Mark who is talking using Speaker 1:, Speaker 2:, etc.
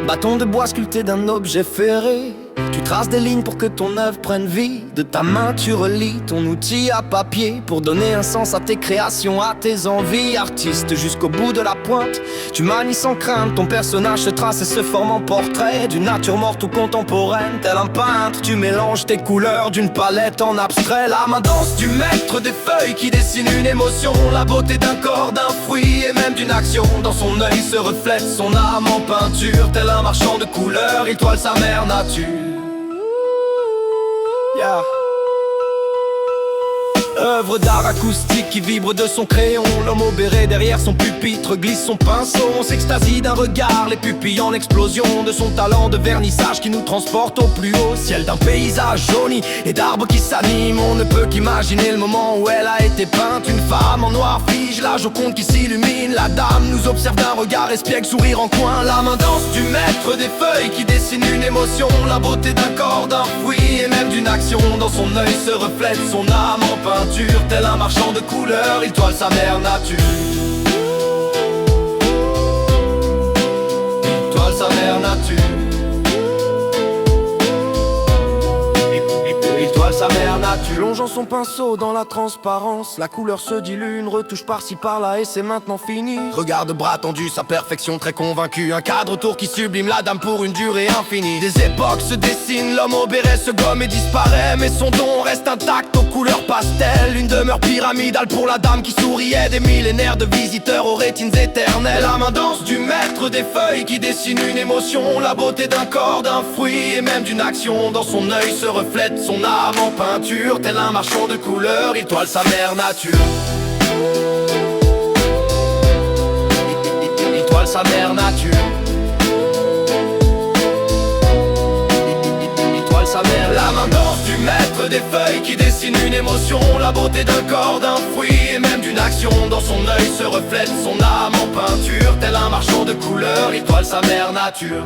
Speaker 1: Bâton de bois sculpté d'un objet ferré, tu traces des lignes pour que ton œuvre prenne vie. De ta main tu relis ton outil à papier pour donner un sens à tes créations, à tes envies. Artiste jusqu'au bout de la pointe, tu manies sans crainte. Ton personnage se trace et se forme en portrait d'une nature morte ou contemporaine. Tel un peintre, tu mélanges tes couleurs d'une palette en abstrait. La main danse du maître des feuilles qui dessine une émotion, la beauté d'un corps, d'un fruit et même d'une action. Dans son œil se reflète son âme en peinture. Tel un marchand de couleurs, il toile sa mère nature. Yeah. Œuvre d'art acoustique qui vibre de son crayon. L'homme au béret derrière son pupitre glisse son pinceau. On s'extasie d'un regard, les pupilles en explosion. De son talent de vernissage qui nous transporte au plus haut ciel d'un paysage jauni et d'arbres qui s'animent. On ne peut qu'imaginer le moment où elle a été peinte. Une femme en noir fige, la Joconde qui s'illumine. La dame nous observe d'un regard espiègle, sourire en coin. La main danse du maître des feuilles qui dessine une émotion, la beauté d'un corps, d'un fruit et même d'une action. Dans son œil se reflète son âme en peinture. Tel un marchand de couleurs, il toile sa mère nature. Il toile sa mère nature. Il toile sa mère nature. Longeant son pinceau dans la transparence, la couleur se dilue, une retouche par-ci par-là et c'est maintenant fini. Regard de bras tendu, sa perfection très convaincue. Un cadre autour qui sublime la dame pour une durée infinie. Des époques se dessinent, l'homme au béret se gomme et disparaît, mais son don reste intact aux couleurs pastel. Une demeure pyramidale pour la dame qui souriait. Des millénaires de visiteurs aux rétines éternelles. La main danse du maître des feuilles qui dessine une émotion, la beauté d'un corps, d'un fruit et même d'une action. Dans son œil se reflète son âme en peinture. Tel un marchand de couleurs, il toile sa mère nature. Il toile sa mère nature. Il toile sa mère. La main danse du maître des feuilles qui dessine une émotion, la beauté d'un corps, d'un fruit et même d'une action. Dans son œil se reflète son âme en peinture. Tel un marchand de couleurs, il toile sa mère nature.